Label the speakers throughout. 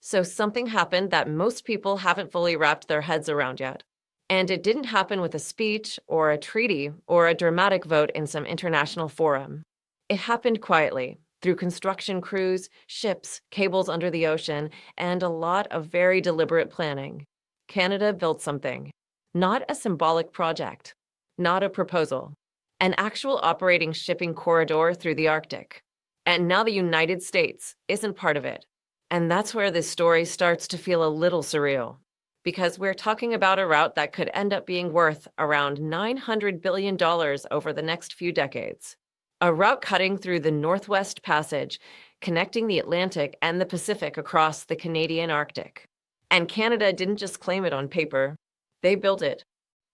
Speaker 1: So something happened that most people haven't fully wrapped their heads around yet. And it didn't happen with a speech or a treaty or a dramatic vote in some international forum. It happened quietly, through construction crews, ships, cables under the ocean, and a lot of very deliberate planning. Canada built something. Not a symbolic project, not a proposal, an actual operating shipping corridor through the Arctic. And now the United States isn't part of it. And that's where this story starts to feel a little surreal, because we're talking about a route that could end up being worth around $900 billion over the next few decades. A route cutting through the Northwest Passage, connecting the Atlantic and the Pacific across the Canadian Arctic. And Canada didn't just claim it on paper, they built it.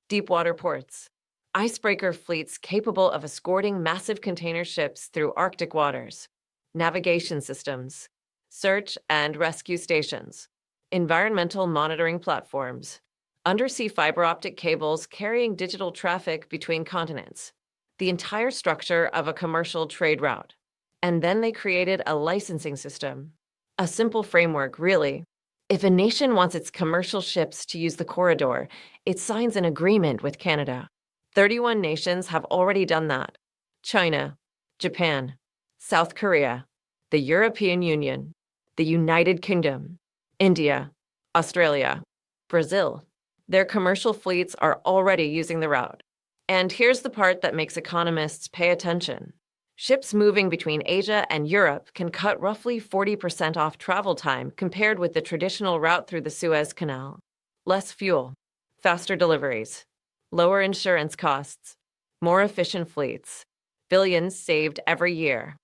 Speaker 1: Deepwater ports, icebreaker fleets capable of escorting massive container ships through Arctic waters, navigation systems, search and rescue stations, environmental monitoring platforms, undersea fiber optic cables carrying digital traffic between continents, the entire structure of a commercial trade route. And then they created a licensing system. A simple framework, really. If a nation wants its commercial ships to use the corridor, it signs an agreement with Canada. 31 nations have already done that. China, Japan, South Korea, the European Union, the United Kingdom, India, Australia, Brazil. Their commercial fleets are already using the route. And here's the part that makes economists pay attention. Ships moving between Asia and Europe can cut roughly 40% off travel time compared with the traditional route through the Suez Canal. Less fuel, faster deliveries, lower insurance costs, more efficient fleets, billions saved every year.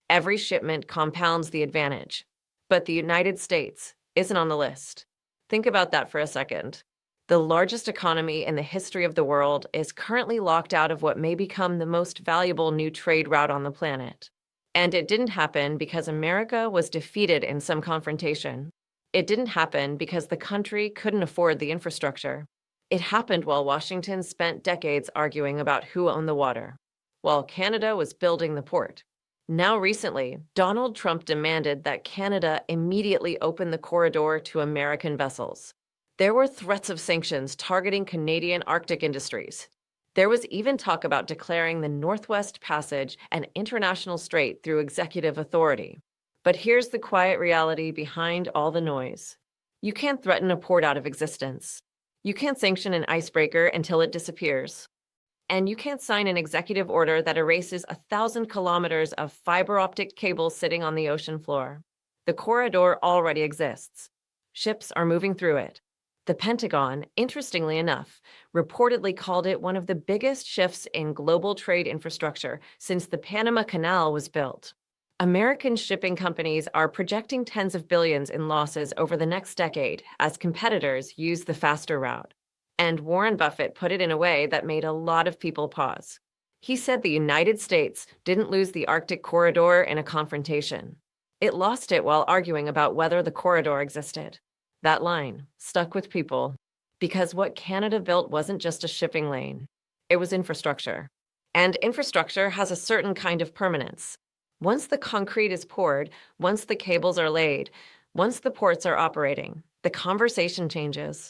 Speaker 1: Every shipment compounds the advantage. But the United States isn't on the list. Think about that for a second. The largest economy in the history of the world is currently locked out of what may become the most valuable new trade route on the planet. And it didn't happen because America was defeated in some confrontation. It didn't happen because the country couldn't afford the infrastructure. It happened while Washington spent decades arguing about who owned the water, while Canada was building the port. Now recently, Donald Trump demanded that Canada immediately open the corridor to American vessels. There were threats of sanctions targeting Canadian Arctic industries. There was even talk about declaring the Northwest Passage an international strait through executive authority. But here's the quiet reality behind all the noise. You can't threaten a port out of existence. You can't sanction an icebreaker until it disappears. And you can't sign an executive order that erases 1,000 kilometers of fiber optic cable sitting on the ocean floor. The corridor already exists. Ships are moving through it. The Pentagon, interestingly enough, reportedly called it one of the biggest shifts in global trade infrastructure since the Panama Canal was built. American shipping companies are projecting tens of billions in losses over the next decade as competitors use the faster route. And Warren Buffett put it in a way that made a lot of people pause. He said the United States didn't lose the Arctic corridor in a confrontation. It lost it while arguing about whether the corridor existed. That line stuck with people because what Canada built wasn't just a shipping lane. It was infrastructure. And infrastructure has a certain kind of permanence. Once the concrete is poured, once the cables are laid, once the ports are operating, the conversation changes.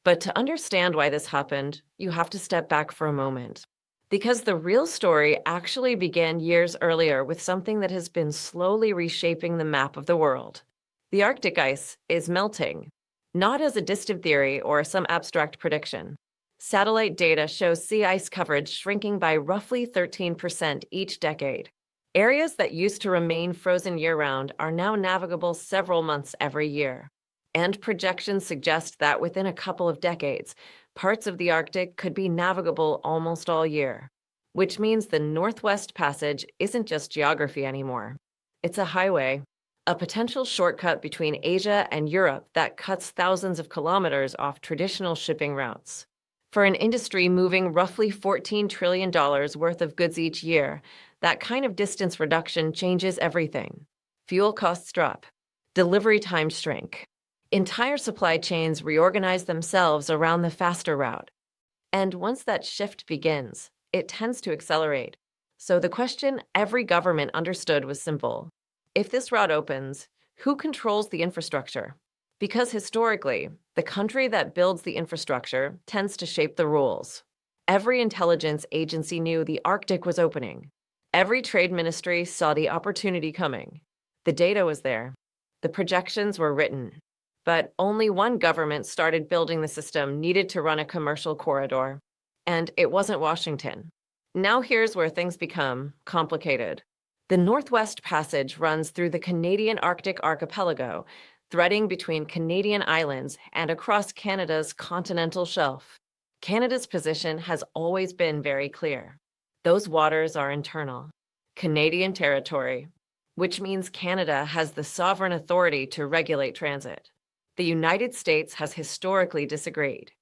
Speaker 1: But to understand why this happened, you have to step back for a moment. Because the real story actually began years earlier with something that has been slowly reshaping the map of the world. The Arctic ice is melting, not as a distant theory or some abstract prediction. Satellite data shows sea ice coverage shrinking by roughly 13% each decade. Areas that used to remain frozen year-round are now navigable several months every year. And projections suggest that within a couple of decades, parts of the Arctic could be navigable almost all year, which means the Northwest Passage isn't just geography anymore. It's a highway, a potential shortcut between Asia and Europe that cuts thousands of kilometers off traditional shipping routes. For an industry moving roughly $14 trillion worth of goods each year, that kind of distance reduction changes everything. Fuel costs drop, delivery times shrink. Entire supply chains reorganize themselves around the faster route. And once that shift begins, it tends to accelerate. So the question every government understood was simple. If this route opens, Who controls the infrastructure? Because historically, the country that builds the infrastructure tends to shape the rules. Every intelligence agency knew the Arctic was opening. Every trade ministry saw the opportunity coming. The data was there. The projections were written. But only one government started building the system needed to run a commercial corridor. And it wasn't Washington. Now here's where things become complicated. The Northwest Passage runs through the Canadian Arctic archipelago, threading between Canadian islands and across Canada's continental shelf. Canada's position has always been very clear. Those waters are internal, Canadian territory, which means Canada has the sovereign authority to regulate transit. The United States has historically disagreed.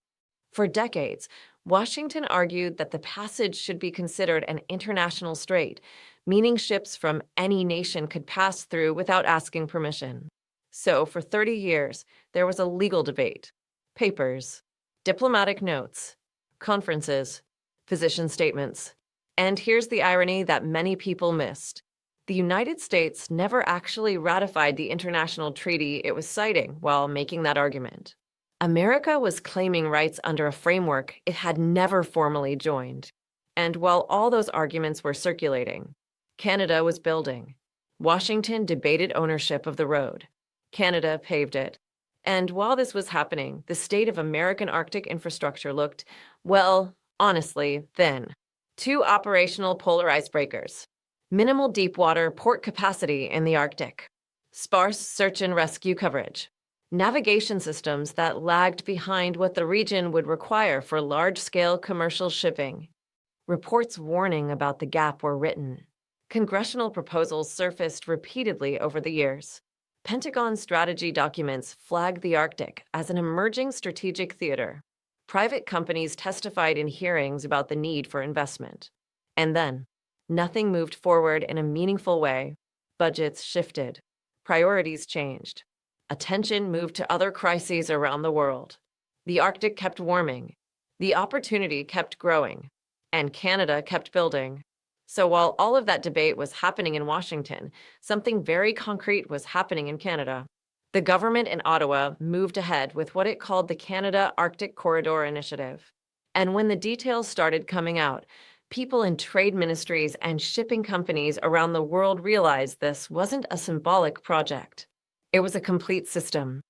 Speaker 1: For decades, Washington argued that the passage should be considered an international strait, meaning ships from any nation could pass through without asking permission. So, for 30 years, there was a legal debate. Papers, diplomatic notes, conferences, position statements. And here's the irony that many people missed. The United States never actually ratified the international treaty it was citing while making that argument. America was claiming rights under a framework it had never formally joined. And while all those arguments were circulating, Canada was building. Washington debated ownership of the road. Canada paved it. And while this was happening, the state of American Arctic infrastructure looked, well, honestly, thin. 2 operational polar icebreakers. Minimal deep-water port capacity in the Arctic. Sparse search and rescue coverage. Navigation systems that lagged behind what the region would require for large-scale commercial shipping. Reports warning about the gap were written. Congressional proposals surfaced repeatedly over the years. Pentagon strategy documents flagged the Arctic as an emerging strategic theater. Private companies testified in hearings about the need for investment. And then, nothing moved forward in a meaningful way. Budgets shifted. Priorities changed. Attention moved to other crises around the world. The Arctic kept warming. The opportunity kept growing. And Canada kept building. So while all of that debate was happening in Washington, something very concrete was happening in Canada. The government in Ottawa moved ahead with what it called the Canada Arctic Corridor Initiative. And when the details started coming out, people in trade ministries and shipping companies around the world realized this wasn't a symbolic project. It was a complete system.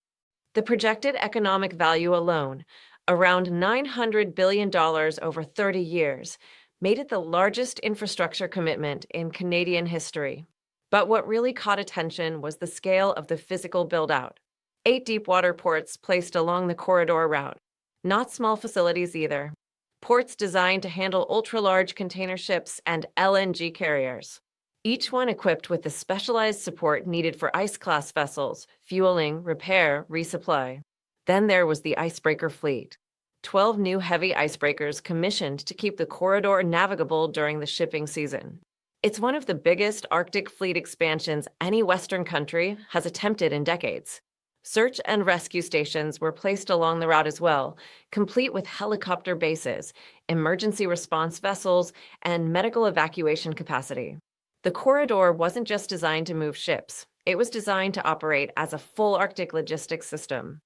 Speaker 1: The projected economic value alone, around $900 billion over 30 years, made it the largest infrastructure commitment in Canadian history. But what really caught attention was the scale of the physical build-out. 8 deep-water ports placed along the corridor route. Not small facilities either. Ports designed to handle ultra-large container ships and LNG carriers. Each one equipped with the specialized support needed for ice-class vessels, fueling, repair, resupply. Then there was the icebreaker fleet. 12 new heavy icebreakers commissioned to keep the corridor navigable during the shipping season. It's one of the biggest Arctic fleet expansions any Western country has attempted in decades. Search and rescue stations were placed along the route as well, complete with helicopter bases, emergency response vessels, and medical evacuation capacity. The corridor wasn't just designed to move ships. It was designed to operate as a full Arctic logistics system.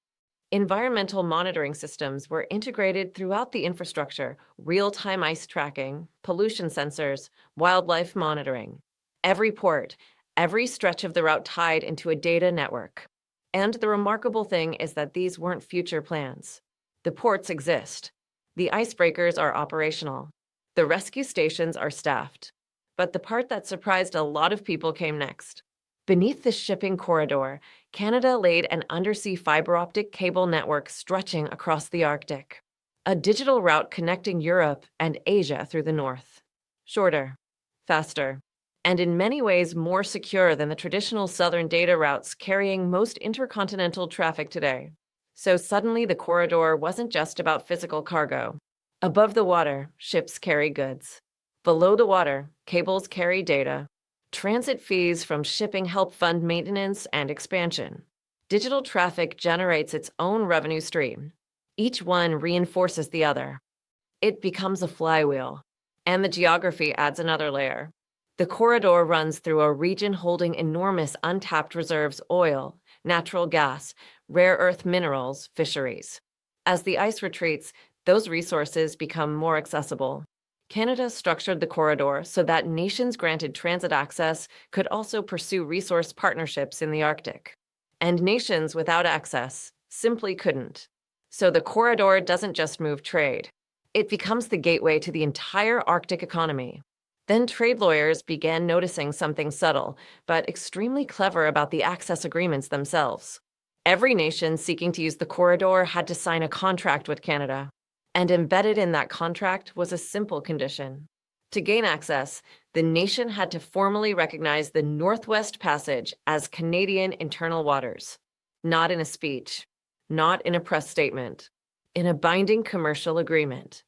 Speaker 1: Environmental monitoring systems were integrated throughout the infrastructure: real-time ice tracking, pollution sensors, wildlife monitoring. Every port, every stretch of the route tied into a data network. And the remarkable thing is that these weren't future plans. The ports exist. The icebreakers are operational. The rescue stations are staffed. But the part that surprised a lot of people came next. Beneath the shipping corridor, Canada laid an undersea fiber optic cable network stretching across the Arctic. A digital route connecting Europe and Asia through the north. Shorter, faster, and in many ways more secure than the traditional southern data routes carrying most intercontinental traffic today. So suddenly the corridor wasn't just about physical cargo. Above the water, ships carry goods. Below the water, cables carry data. Transit fees from shipping help fund maintenance and expansion. Digital traffic generates its own revenue stream. Each one reinforces the other. It becomes a flywheel. And the geography adds another layer. The corridor runs through a region holding enormous untapped reserves: oil, natural gas, rare earth minerals, fisheries. As the ice retreats, those resources become more accessible. Canada structured the corridor so that nations granted transit access could also pursue resource partnerships in the Arctic. And nations without access simply couldn't. So the corridor doesn't just move trade, it becomes the gateway to the entire Arctic economy. Then trade lawyers began noticing something subtle, but extremely clever about the access agreements themselves. Every nation seeking to use the corridor had to sign a contract with Canada. And embedded in that contract was a simple condition. To gain access, the nation had to formally recognize the Northwest Passage as Canadian internal waters. Not in a speech, not in a press statement, in a binding commercial agreement.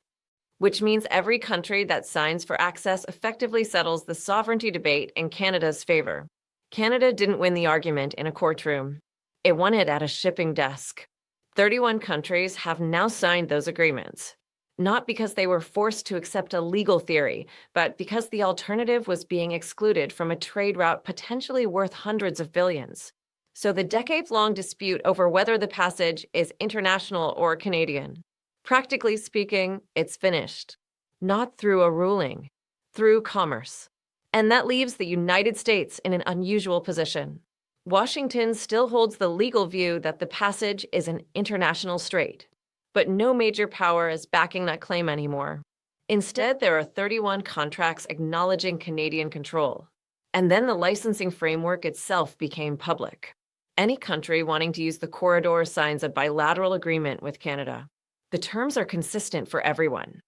Speaker 1: Which means every country that signs for access effectively settles the sovereignty debate in Canada's favor. Canada didn't win the argument in a courtroom. It won it at a shipping desk. 31 countries have now signed those agreements, not because they were forced to accept a legal theory, but because the alternative was being excluded from a trade route potentially worth hundreds of billions. So the decades-long dispute over whether the passage is international or Canadian, practically speaking, it's finished. Not through a ruling, through commerce. And that leaves the United States in an unusual position. Washington still holds the legal view that the passage is an international strait, but no major power is backing that claim anymore. Instead, there are 31 contracts acknowledging Canadian control. And then the licensing framework itself became public. Any country wanting to use the corridor signs a bilateral agreement with Canada. The terms are consistent for everyone.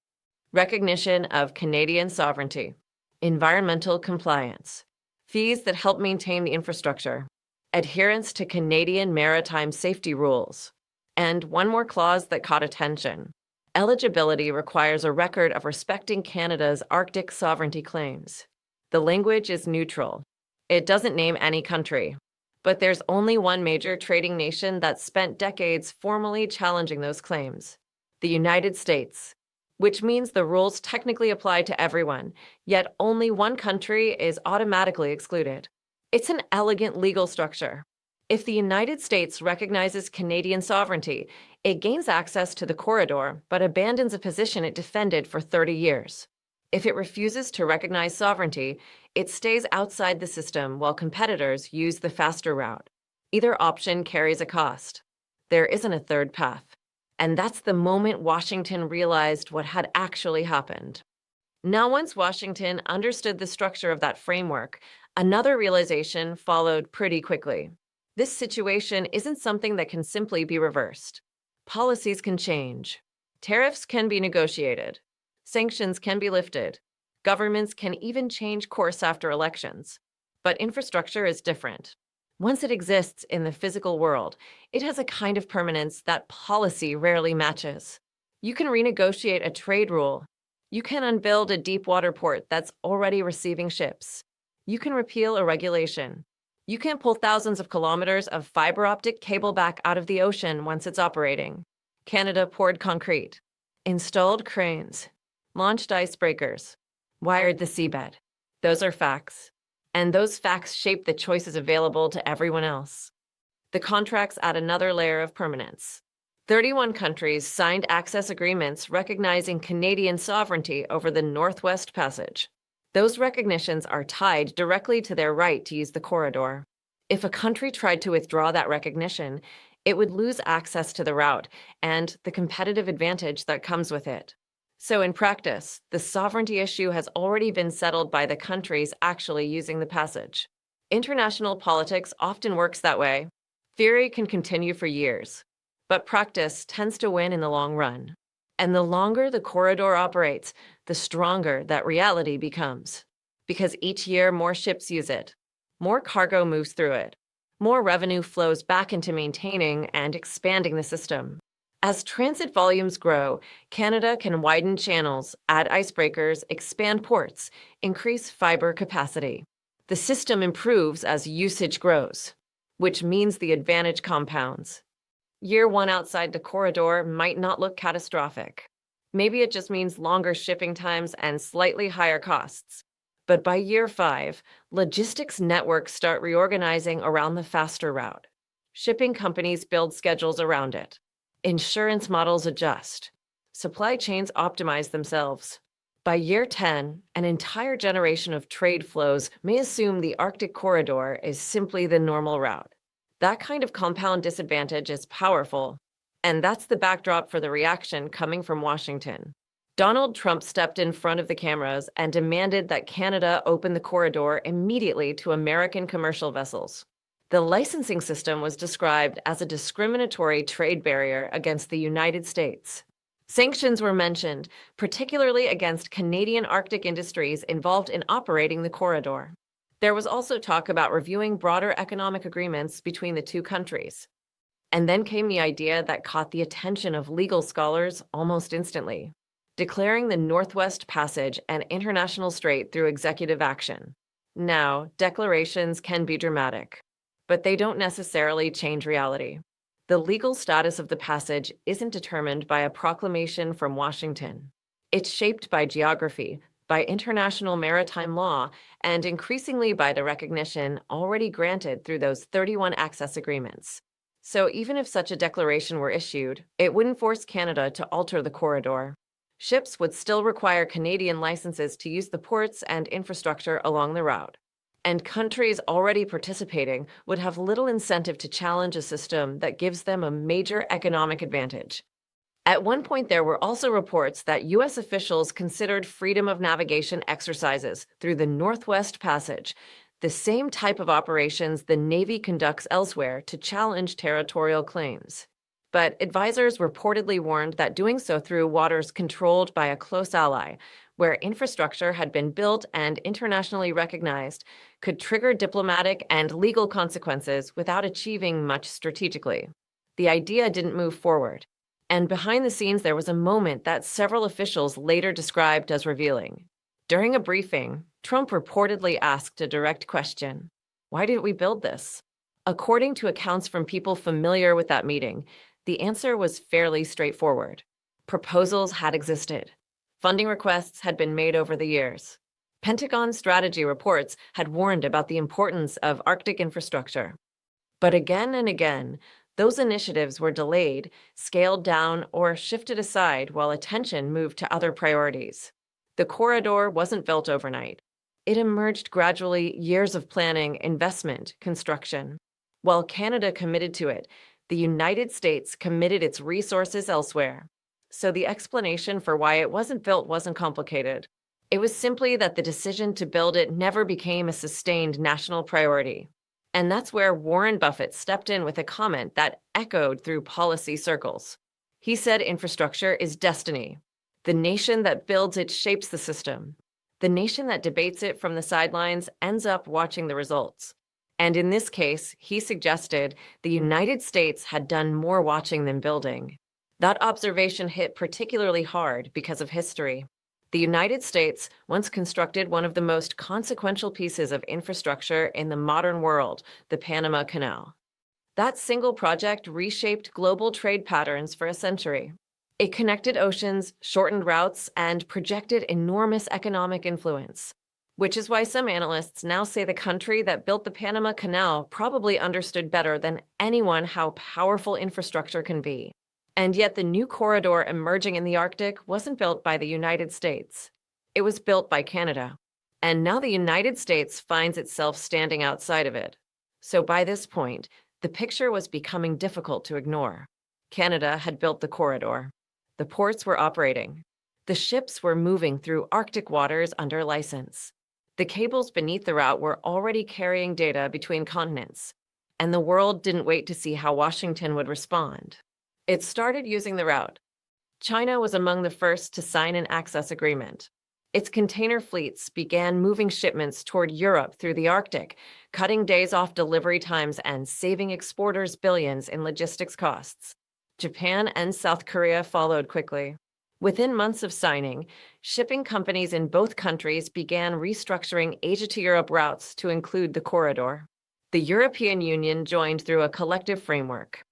Speaker 1: Recognition of Canadian sovereignty, environmental compliance, fees that help maintain the infrastructure, adherence to Canadian maritime safety rules, and one more clause that caught attention. Eligibility requires a record of respecting Canada's Arctic sovereignty claims. The language is neutral. It doesn't name any country. But there's only one major trading nation that spent decades formally challenging those claims: the United States, which means the rules technically apply to everyone, yet only one country is automatically excluded. It's an elegant legal structure. If the United States recognizes Canadian sovereignty, it gains access to the corridor, but abandons a position it defended for 30 years. If it refuses to recognize sovereignty, it stays outside the system while competitors use the faster route. Either option carries a cost. There isn't a third path. And that's the moment Washington realized what had actually happened. Now, once Washington understood the structure of that framework, another realization followed pretty quickly. This situation isn't something that can simply be reversed. Policies can change. Tariffs can be negotiated. Sanctions can be lifted. Governments can even change course after elections. But infrastructure is different. Once it exists in the physical world, it has a kind of permanence that policy rarely matches. You can renegotiate a trade rule. You can unbuild a deep water port that's already receiving ships. You can repeal a regulation. You can pull thousands of kilometers of fiber optic cable back out of the ocean once it's operating. Canada poured concrete, installed cranes, launched icebreakers, wired the seabed. Those are facts. And those facts shape the choices available to everyone else. The contracts add another layer of permanence. 31 countries signed access agreements recognizing Canadian sovereignty over the Northwest Passage. Those recognitions are tied directly to their right to use the corridor. If a country tried to withdraw that recognition, it would lose access to the route and the competitive advantage that comes with it. So in practice, the sovereignty issue has already been settled by the countries actually using the passage. International politics often works that way. Theory can continue for years, but practice tends to win in the long run. And the longer the corridor operates, the stronger that reality becomes. Because each year more ships use it, more cargo moves through it, more revenue flows back into maintaining and expanding the system. As transit volumes grow, Canada can widen channels, add icebreakers, expand ports, increase fiber capacity. The system improves as usage grows, which means the advantage compounds. Year one outside the corridor might not look catastrophic. Maybe it just means longer shipping times and slightly higher costs. But by year 5, logistics networks start reorganizing around the faster route. Shipping companies build schedules around it. Insurance models adjust. Supply chains optimize themselves. By year 10, an entire generation of trade flows may assume the Arctic corridor is simply the normal route. That kind of compound disadvantage is powerful, and that's the backdrop for the reaction coming from Washington. Donald Trump stepped in front of the cameras and demanded that Canada open the corridor immediately to American commercial vessels. The licensing system was described as a discriminatory trade barrier against the United States. Sanctions were mentioned, particularly against Canadian Arctic industries involved in operating the corridor. There was also talk about reviewing broader economic agreements between the two countries. And then came the idea that caught the attention of legal scholars almost instantly: declaring the Northwest Passage an international strait through executive action. Now, declarations can be dramatic, but they don't necessarily change reality. The legal status of the passage isn't determined by a proclamation from Washington. It's shaped by geography, by international maritime law, and increasingly by the recognition already granted through those 31 access agreements. So even if such a declaration were issued, it wouldn't force Canada to alter the corridor. Ships would still require Canadian licenses to use the ports and infrastructure along the route. And countries already participating would have little incentive to challenge a system that gives them a major economic advantage. At one point, there were also reports that U.S. officials considered freedom of navigation exercises through the Northwest Passage, the same type of operations the Navy conducts elsewhere to challenge territorial claims. But advisors reportedly warned that doing so through waters controlled by a close ally, where infrastructure had been built and internationally recognized, could trigger diplomatic and legal consequences without achieving much strategically. The idea didn't move forward. And behind the scenes, there was a moment that several officials later described as revealing. During a briefing, Trump reportedly asked a direct question: "Why did we build this?" According to accounts from people familiar with that meeting, the answer was fairly straightforward. Proposals had existed. Funding requests had been made over the years. Pentagon strategy reports had warned about the importance of Arctic infrastructure. But again and again, those initiatives were delayed, scaled down, or shifted aside while attention moved to other priorities. The corridor wasn't built overnight. It emerged gradually: years of planning, investment, construction. While Canada committed to it, the United States committed its resources elsewhere. So the explanation for why it wasn't built wasn't complicated. It was simply that the decision to build it never became a sustained national priority. And that's where Warren Buffett stepped in with a comment that echoed through policy circles. He said infrastructure is destiny. The nation that builds it shapes the system. The nation that debates it from the sidelines ends up watching the results. And in this case, he suggested the United States had done more watching than building. That observation hit particularly hard because of history. The United States once constructed one of the most consequential pieces of infrastructure in the modern world, the Panama Canal. That single project reshaped global trade patterns for a century. It connected oceans, shortened routes, and projected enormous economic influence. Which is why some analysts now say the country that built the Panama Canal probably understood better than anyone how powerful infrastructure can be. And yet the new corridor emerging in the Arctic wasn't built by the United States. It was built by Canada. And now the United States finds itself standing outside of it. So by this point, the picture was becoming difficult to ignore. Canada had built the corridor. The ports were operating. The ships were moving through Arctic waters under license. The cables beneath the route were already carrying data between continents. And the world didn't wait to see how Washington would respond. It started using the route. China was among the first to sign an access agreement. Its container fleets began moving shipments toward Europe through the Arctic, cutting days off delivery times and saving exporters billions in logistics costs. Japan and South Korea followed quickly. Within months of signing, shipping companies in both countries began restructuring Asia to Europe routes to include the corridor. The European Union joined through a collective framework.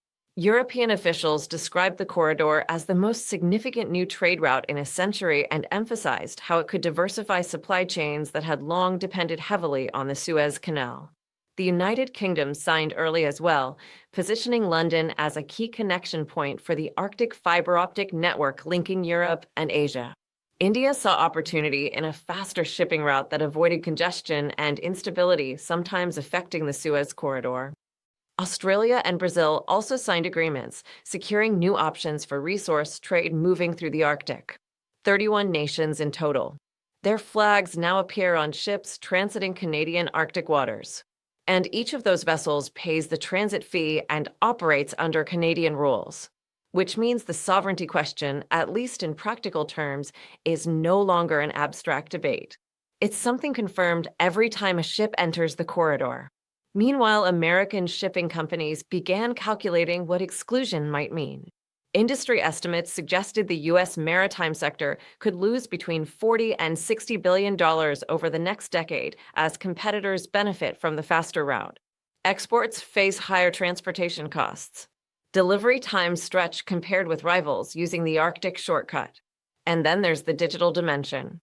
Speaker 1: European officials described the corridor as the most significant new trade route in a century and emphasized how it could diversify supply chains that had long depended heavily on the Suez Canal. The United Kingdom signed early as well, positioning London as a key connection point for the Arctic fiber optic network linking Europe and Asia. India saw opportunity in a faster shipping route that avoided congestion and instability, sometimes affecting the Suez Corridor. Australia and Brazil also signed agreements, securing new options for resource trade moving through the Arctic. 31 nations in total. Their flags now appear on ships transiting Canadian Arctic waters. And each of those vessels pays the transit fee and operates under Canadian rules, which means the sovereignty question, at least in practical terms, is no longer an abstract debate. It's something confirmed every time a ship enters the corridor. Meanwhile, American shipping companies began calculating what exclusion might mean. Industry estimates suggested the U.S. maritime sector could lose between $40 and $60 billion over the next decade as competitors benefit from the faster route. Exports face higher transportation costs. Delivery times stretch compared with rivals using the Arctic shortcut. And then there's the digital dimension.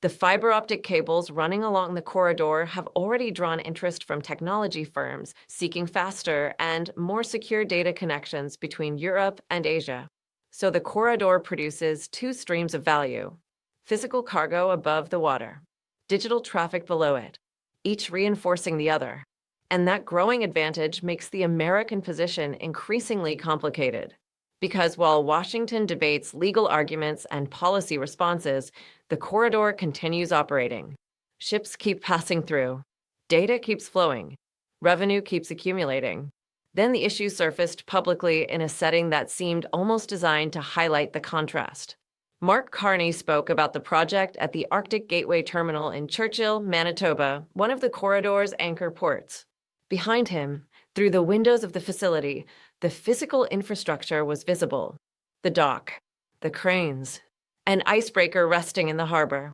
Speaker 1: The fiber optic cables running along the corridor have already drawn interest from technology firms seeking faster and more secure data connections between Europe and Asia. So the corridor produces two streams of value: physical cargo above the water, digital traffic below it, each reinforcing the other. And that growing advantage makes the American position increasingly complicated. Because while Washington debates legal arguments and policy responses, the corridor continues operating. Ships keep passing through. Data keeps flowing. Revenue keeps accumulating. Then the issue surfaced publicly in a setting that seemed almost designed to highlight the contrast. Mark Carney spoke about the project at the Arctic Gateway Terminal in Churchill, Manitoba, one of the corridor's anchor ports. Behind him, through the windows of the facility, the physical infrastructure was visible: the dock, the cranes, an icebreaker resting in the harbor.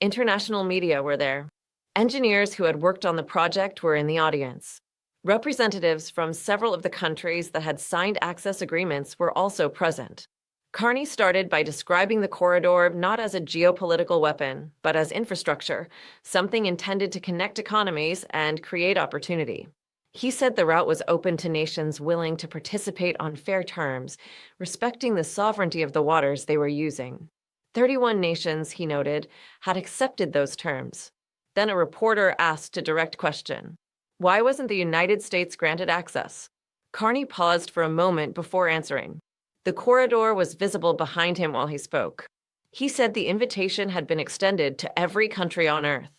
Speaker 1: International media were there. Engineers who had worked on the project were in the audience. Representatives from several of the countries that had signed access agreements were also present. Carney started by describing the corridor not as a geopolitical weapon, but as infrastructure, something intended to connect economies and create opportunity. He said the route was open to nations willing to participate on fair terms, respecting the sovereignty of the waters they were using. 31 nations, he noted, had accepted those terms. Then a reporter asked a direct question: why wasn't the United States granted access? Carney paused for a moment before answering. The corridor was visible behind him while he spoke. He said the invitation had been extended to every country on Earth.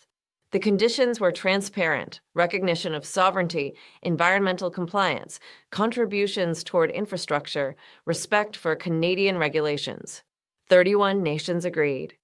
Speaker 1: The conditions were transparent: recognition of sovereignty, environmental compliance, contributions toward infrastructure, respect for Canadian regulations. 31 nations agreed.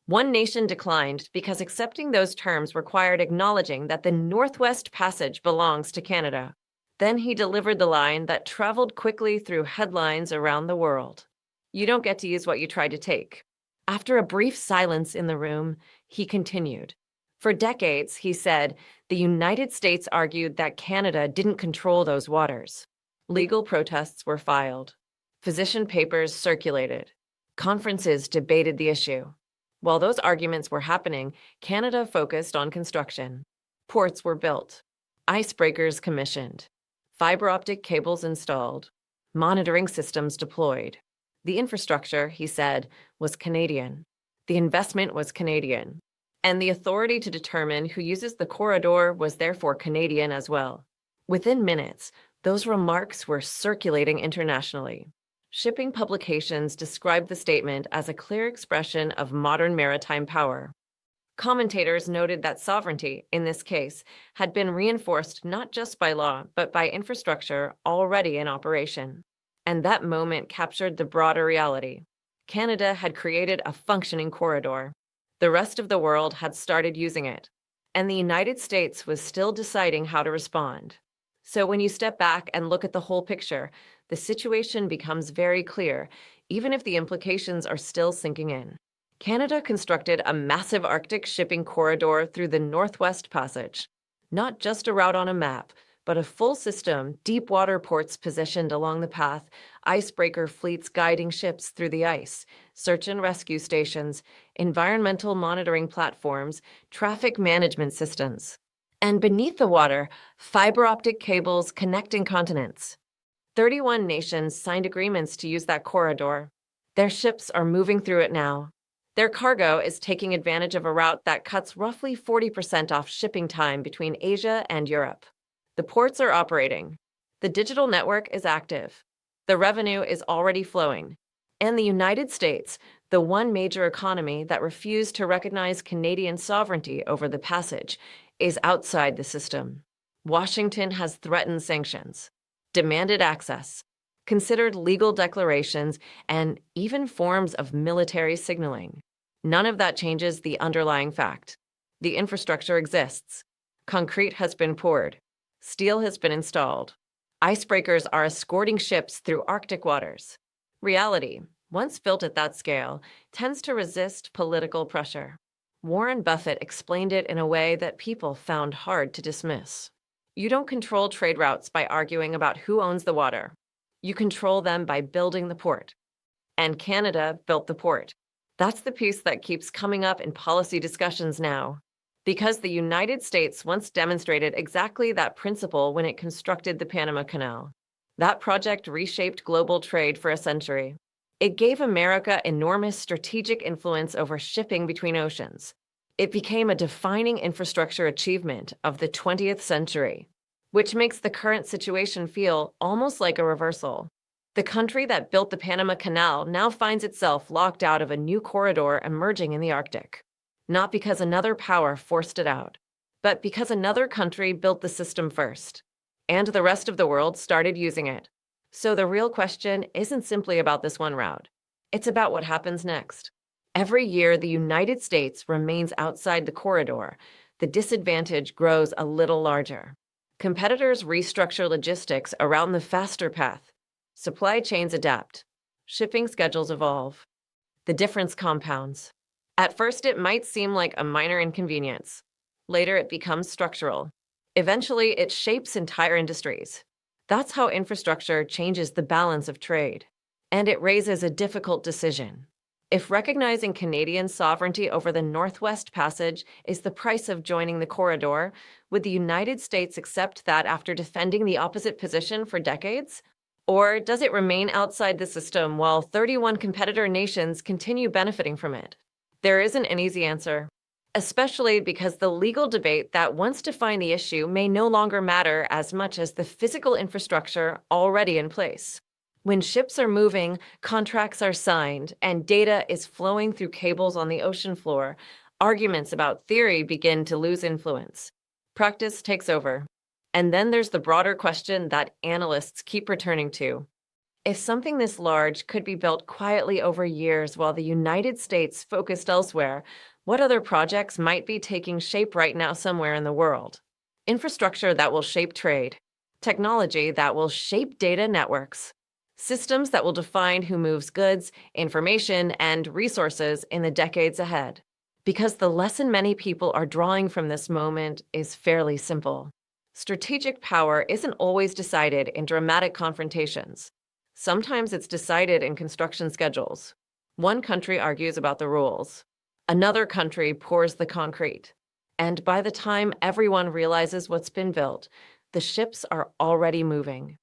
Speaker 1: One nation declined because accepting those terms required acknowledging that the Northwest Passage belongs to Canada. Then he delivered the line that traveled quickly through headlines around the world: "You don't get to use what you tried to take." After a brief silence in the room, he continued. For decades, he said, the United States argued that Canada didn't control those waters. Legal protests were filed. Position papers circulated. Conferences debated the issue. While those arguments were happening, Canada focused on construction. Ports were built. Icebreakers commissioned. Fiber optic cables installed. Monitoring systems deployed. The infrastructure, he said, was Canadian. The investment was Canadian. And the authority to determine who uses the corridor was therefore Canadian as well. Within minutes, those remarks were circulating internationally. Shipping publications described the statement as a clear expression of modern maritime power. Commentators noted that sovereignty, in this case, had been reinforced not just by law, but by infrastructure already in operation. And that moment captured the broader reality. Canada had created a functioning corridor. The rest of the world had started using it, and the United States was still deciding how to respond. So when you step back and look at the whole picture, the situation becomes very clear, even if the implications are still sinking in. Canada constructed a massive Arctic shipping corridor through the Northwest Passage, not just a route on a map, but a full system, deep water ports positioned along the path, icebreaker fleets guiding ships through the ice, search and rescue stations, environmental monitoring platforms, traffic management systems. And beneath the water, fiber optic cables connecting continents. 31 nations signed agreements to use that corridor. Their ships are moving through it now. Their cargo is taking advantage of a route that cuts roughly 40% off shipping time between Asia and Europe. The ports are operating. The digital network is active. The revenue is already flowing. And the United States, the one major economy that refused to recognize Canadian sovereignty over the passage, is outside the system. Washington has threatened sanctions, demanded access, considered legal declarations, and even forms of military signaling. None of that changes the underlying fact. The infrastructure exists. Concrete has been poured. Steel has been installed. Icebreakers are escorting ships through Arctic waters. Reality, once built at that scale, tends to resist political pressure. Warren Buffett explained it in a way that people found hard to dismiss. You don't control trade routes by arguing about who owns the water. You control them by building the port. And Canada built the port. That's the piece that keeps coming up in policy discussions now. Because the United States once demonstrated exactly that principle when it constructed the Panama Canal. That project reshaped global trade for a century. It gave America enormous strategic influence over shipping between oceans. It became a defining infrastructure achievement of the 20th century, which makes the current situation feel almost like a reversal. The country that built the Panama Canal now finds itself locked out of a new corridor emerging in the Arctic. Not because another power forced it out, but because another country built the system first, and the rest of the world started using it. So the real question isn't simply about this one route. It's about what happens next. Every year, the United States remains outside the corridor. The disadvantage grows a little larger. Competitors restructure logistics around the faster path. Supply chains adapt. Shipping schedules evolve. The difference compounds. At first, it might seem like a minor inconvenience. Later, it becomes structural. Eventually, it shapes entire industries. That's how infrastructure changes the balance of trade. And it raises a difficult decision. If recognizing Canadian sovereignty over the Northwest Passage is the price of joining the corridor, would the United States accept that after defending the opposite position for decades? Or does it remain outside the system while 31 competitor nations continue benefiting from it? There isn't an easy answer, especially because the legal debate that once defined the issue may no longer matter as much as the physical infrastructure already in place. When ships are moving, contracts are signed, and data is flowing through cables on the ocean floor, arguments about theory begin to lose influence. Practice takes over. And then there's the broader question that analysts keep returning to. If something this large could be built quietly over years while the United States focused elsewhere, what other projects might be taking shape right now somewhere in the world? Infrastructure that will shape trade. Technology that will shape data networks. Systems that will define who moves goods, information, and resources in the decades ahead. Because the lesson many people are drawing from this moment is fairly simple. Strategic power isn't always decided in dramatic confrontations. Sometimes it's decided in construction schedules. One country argues about the rules. Another country pours the concrete. And by the time everyone realizes what's been built, the ships are already moving.